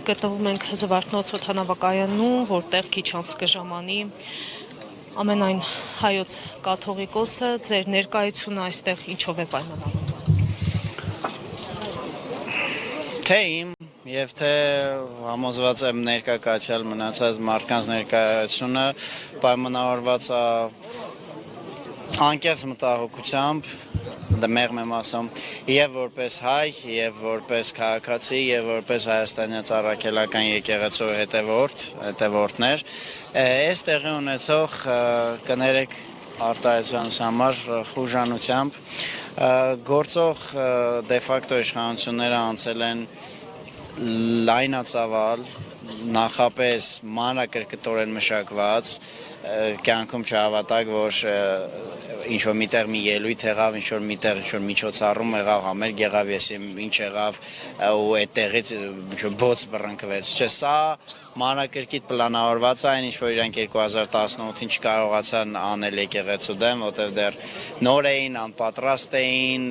գտնվում ենք Զվարթնոց օդանավակայանում, որտեղ քիչ անց կժամանի ամենայն հայոց կաթողիկոսը, ձեր ներկայությունը այստեղ ինչով է պայմանավորված։ Թե իմ եւ թե համոզված եմ ներկայացյալ մնացած մարդկանց ներկայությունը պայմանավորված է անկեղծ մտահոգությամբ, դա մեղմ եմ ասում, եւ որպես հայ, եւ որպես քաղաքացի, եւ որպես հայաստանյան առաքելական եկեղեցու հետևորդներ, այս տեղի ունեցող կներեք արտահայտության համար խուժանությամբ գործող դե ֆակտո իշխանությունները անցել են լայնածավալ, նախապես մանրակրկտորեն մշակված, կյանքում չհավատակ, որ ինչ-որ միտեղ մի ելույթ եղավ, ինչ-որ միտեղ ինչ-որ միջոցառում եղավ, համերգ եղավ, ես ինչ եղավ ու այդտեղից բոց բռնկվեց։ Չէ, սա մանրակրկիտ պլանավորված է, այն ինչ-որ իրանք 2018-ին չկարողացան անել եկեղեցու դեմ, որտեղ դեռ նոր էին, անպատրաստ էին,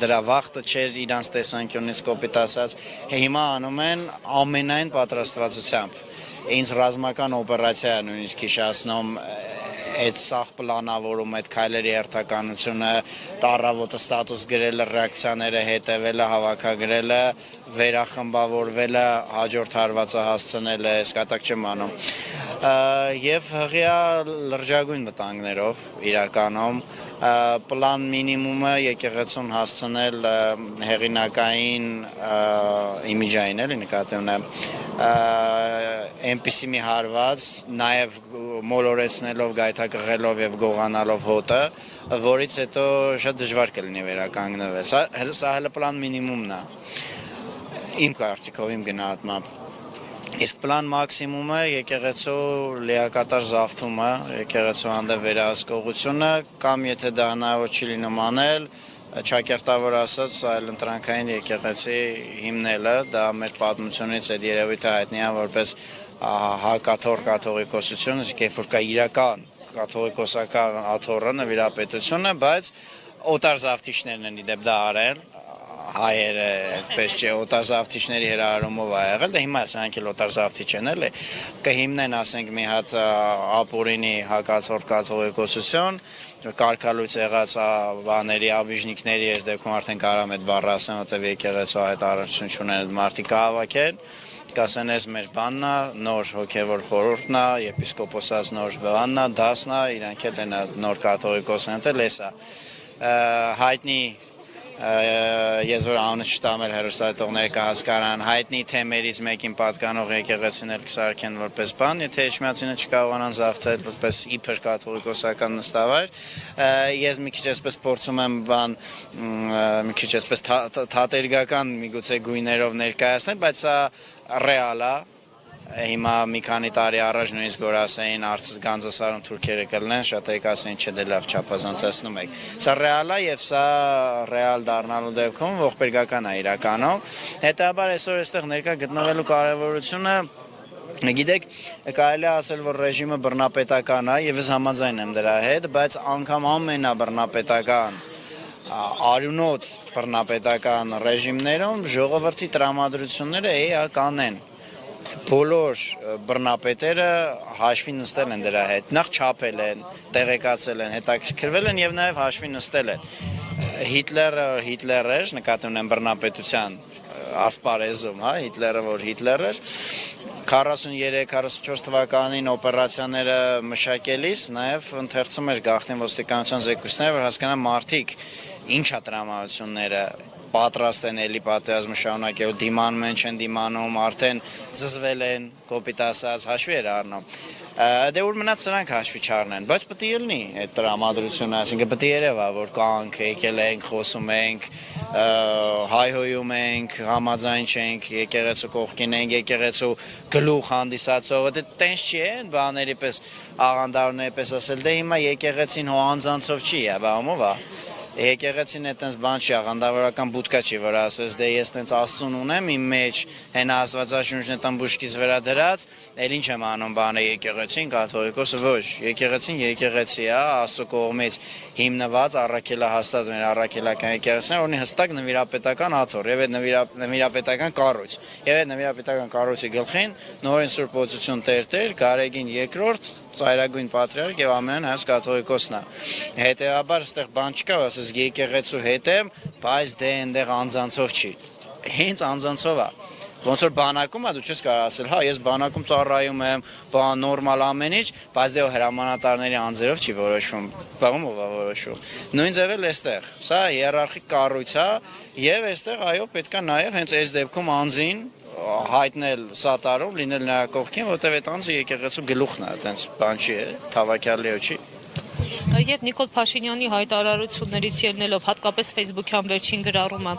դրա վախտը չէր իրանց տեսանկյունից կոպիտ ասած, հիմա անում են ամենայն պատրաստվածությամբ։ Ինձ ռազմական օպերացիա նույնիսկ հիշեցնում այդ սաղ պլանավորում, այդ քայլերի հերթականությունը, տառավոտը ստատուս գրելը, ռեակցիաները հետևելը, հավաքագրելը, վերախմբավորվելը, հաջորդ հարվածը հասցնելը, այս կատակ չեմ անում։ Եվ հղիա լրջագույն վտանգներով իրականում պլան մինիմումը եկեղեցուն հասցնել հեղինակային իմիջային էլի նկատի ունեմ այնպիսի մի հարված, նաև մոլորեցնելով, գայթակղելով եւ գողանալով հոտը, որից հետո շատ դժվար կլինի վերականգնվել։ Սա հələ պլան մինիմումն է։ Իմ կարծիքով, իմ գնահատմամբ։ Իսկ պլան մաքսիմումը եկեղեցու լիակատար զավթումը, եկեղեցու հանդեպ վերահսկողությունը, կամ եթե դա հնարավոր չի լինում անել, չակերտավոր ասած, այլ ընտրանքային եկեղեցի հիմնելը, դա մեր պատմությունից այդ երևույթը հայտնի է որպես հակաթոռ կաթողիկոսություն, երբ որ կա իրական կաթողիկոսական աթոռը, նվիրապետությունը, բայց օտար զավթիչներն են իդեպ դա արել, հայերը այդպես չէ, օտար զավթիչների հրահարումով ա եղել, դա հիմա սրանք էլ օտար զավթիչ են էլի, կհիմնեն ասենք մի հատ ապուրինի հակաթոռ կաթողիկոսություն, կարգալույց եղած բաների, աբիժնիկների, այս դեպքում արդեն կարամ այդ բառը ասեմ, որտեղ եկեղեցու այդ առնչություն չունեն այդ մարդիկ կհավաքեն, կասեն այս մեր բանն է, նոր հոգևոր խորհուրդն է, եպիսկոպոսած նոր բանն է, դասն է, իրանք էլ են նոր կաթողիկոսն են, էս է հայտնի ես որ անունը չտամ էլ հեռուստատիտողները կհասկանան, հայտնի թեմերից մեկին պատկանող եկեղեցիներ կսարքեն որպես բան, եթե էջմիածինը չկարողանան զավթել որպես իբր կաթողիկոսական նստավայր, ես մի քիչ այսպես փորձում եմ բան, մի քիչ այսպես թատերգական միգուցե գույներով ներկայացնել, բայց սա ռեալ է։ Հիմա մի քանի տարի առաջ նույնիսկ որ ասեին Գանձասարում թուրքերը կլինեն, շատ եք ասեին չէ դե լավ չափազանցացնում եք։ Սա ռեալ է եւ սա ռեալ դառնալու դեպքում ողբերգական է իրականում։ Հետաբար այսօր այստեղ ներկա գտնվելու կարեւորությունը գիտեք, կարելի է ասել, որ ռեժիմը բռնապետական է եւ ես համաձայն եմ դրա հետ, բայց անգամ ամենաբռնապետական արյունոտ բռնապետական ռեժիմներում ժողովրդի տրամադրությունները էական են։ Բոլոր բռնապետերը հաշվի նստել են դրա հետ, նախ չափել են, տեղեկացել են, հետաքրքրվել են եւ նաեւ հաշվի նստել են։ Հիտլերը Հիտլեր էր, նկատի ունեմ բռնապետության ասպարեզում, հա, Հիտլերը որ Հիտլեր էր, 43-44 թվականին օպերացիաները մշակելիս նաև ընթերցում էր գաղտնի ոստիկանության զեկույցները, որ հասկանան մարդիկ ինչ է տրամադրությունները պատրաստ են էլի պատերազմը շարունակել, դիմանում են, չեն դիմանում, արդեն զզվել են, կոպիտ ասած, հաշվի էր առնում։ Դե որ մնաց սրանք հաշվի չառնեն, բայց պետք է ելնի այդ տրամադրությունը, այսինքն պետք է երևա, որ կանք, եկել ենք, խոսում ենք, հայհոյում ենք, համաձայն չենք, եկեղեցու կողքին ենք, եկեղեցու գլուխ հանդիսացողը, դե տենց չի է, բաների պես աղանդարների պես ասել, դե հիմա եկեղեցին հո անձանցով չի է, բա ումով է։ Եկեղեցին այտենց բան չի, աղանդավորական բուդկա չի, որ ասես դե ես տենց Աստծուն ունեմ իմ մեջ, հենա Աստվածաշունչն է տան բուժկից վրա դրած, էլ ինչ եմ անում բանը եկեղեցին, կաթողիկոսը ոչ, եկեղեցին եկեղեցի է, Աստծո կողմից հիմնված առաքելահաստատ մեր առաքելական եկեղեցին, ունի հստակ նվիրապետական աթոռ եւ այդ նվիրապետական կառույց։ Եվ այդ նվիրապետական կառույցի գլխին նորին Սուրբ Օծություն Տեր Գարեգին II ծայրագույն պատրիարք եւ ամեն հայոց կաթողիկոսն է։ Հետեւաբար այստեղ բան չկա, ասես եկեղեցու հետ եմ, բայց դե այնտեղ անձանցով չի։ Հենց անձանցով է։ Ոնց որ բանակում է դու չես կարող ասել, հա, ես բանակում ծառայում եմ, բան նորմալ ամեն ինչ, բայց դե հրամանատարների անձերով չի որոշվում, բաղում ով է որոշում։ Նույն ձև էլ այստեղ։ Սա հիերարխիկ կառույց է եւ այստեղ այո պետքա նաեւ հենց այս դեպքում անձին հայտնել սատարում, լինել նրա կողքին, որտեղ այդ անձը եկեղեցու գլուխն է, այտենց բան չի, թավակյալիո չի։ Եվ Նիկոլ Փաշինյանի հայտարարություններից ելնելով, հատկապես Facebook-յան վերջին գրառումը,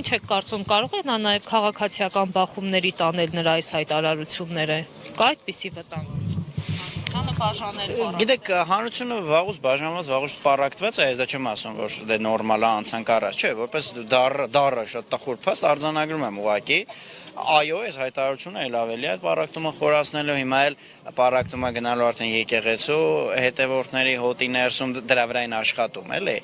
ինչ եք կարծում, կարող է նա նաև քաղաքացիական բախումների տանել նրա այս հայտարարությունները։ Կա այդպիսի վտանգ։ Ցանը բաժանել կորավ։ Գիտեք, հանրությունը վաղուց բաժանված, վաղուց պարակտված է, ես դա չեմ ասում, որ դե նորմալ է անցանք առաջ, չէ, որպես դառը շատ տխուր փաստ արձանագրում եմ ուղղակի։ Այո, այս հայտարարությունը էլ ավելի այդ պարակտումը խորացնելու, հիմա էլ պարակտումը գնալու արդեն եկեղեցու հետևորդների հոտի ներսում դրա վրա են աշխատում, էլի։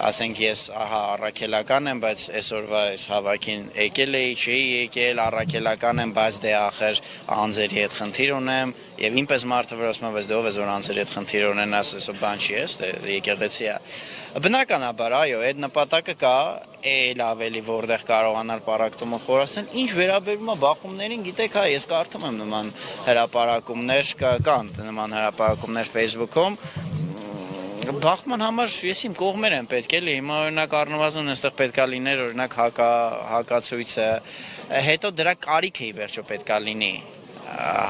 Ասենք ես ահա առաքելական եմ, բայց այսօրվա այս հավաքին եկել էի, չի եկել, առաքելական եմ, բայց դե ախր անձերի հետ խնդիր ունեմ, եւ ինպես մարդը որ ասում է, բայց դե ով է որ անձերի հետ խնդիր ունեն, ասես բան չի, դե եկեղեցի է։ Բնականաբար, այո, այդ նպատակը կա, էլ ավելի որտեղ կարողանալ պարակտումը խորացնել, ինչ վերաբերում է բախումներին, գիտեք, հա, ես կարդում եմ նման հրապարակումներ, կան նման հրապարակումներ Facebook-ում, բախման համար ես իմ կողմեր եմ պետք էլի, հիմա օրինակ առնվազն այստեղ պետքա լիներ օրինակ հակացույցը, հետո դրա կարիքը ի վերջո պետքա լինի,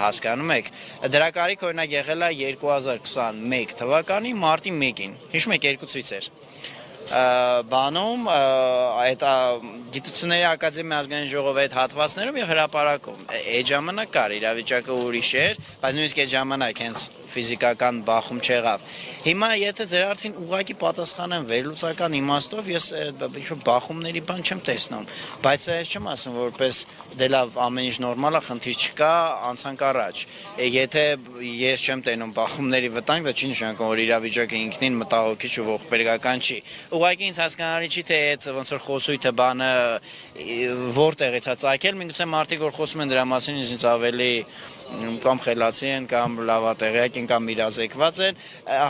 հասկանում եք, դրա կարիքը օրինակ եղել է 2021 թվականի մարտի 1-ին, հիշում եք երկու ցույց էր, բանում այդ գիտությունների ակադեմիայի ազգային ժողովի այդ հատվածներում եւ հրապարակում այդ ժամանակ կար իրավիճակը ուրիշ էր, բայց նույնիսկ այդ ժամանակ հենց ֆիզիկական բախում չեղավ։ Հիմա եթե ձեր հարցին ուղղակի պատասխանեմ վերլուծական իմաստով, ես բախումների բան չեմ տեսնում, բայց ես չեմ ասում որպես դե լավ ամեն ինչ նորմալ է, խնդիր չկա, անցանք առաջ։ Եթե ես չեմ տենում բախումների վտանգ, դա չի նշանակում որ իրավիճակը ինքնին մտահոգիչ ու ողբերգական չի։ Ուղղակի ինձ հասկանալի չի թե այդ ոնց որ խոսույթը բանը որտեղից է ծագել, միգուցե մարդիկ որ խոսում են դրա մասին ինձ ավելի կամ խելացի են, կամ լավատեղյակ են, կամ իրազեկված են,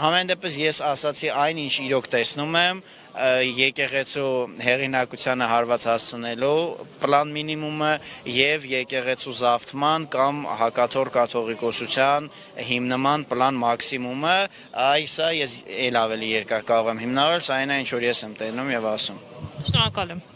համեն դեպս ես ասացի այն, ինչ իրոք տեսնում եմ, եկեղեցու հեղինակությանը հարված հասցնելու պլան մինիմումը եւ եկեղեցու զավթման կամ հակաթոռ կաթողիկոսության հիմնման պլան մաքսիմումը, սա ես էլ ավելի երկար կարող եմ հիմնավորել, սա այն ինչ որ ես եմ տենում եւ ասում։ Շնորհակալ եմ։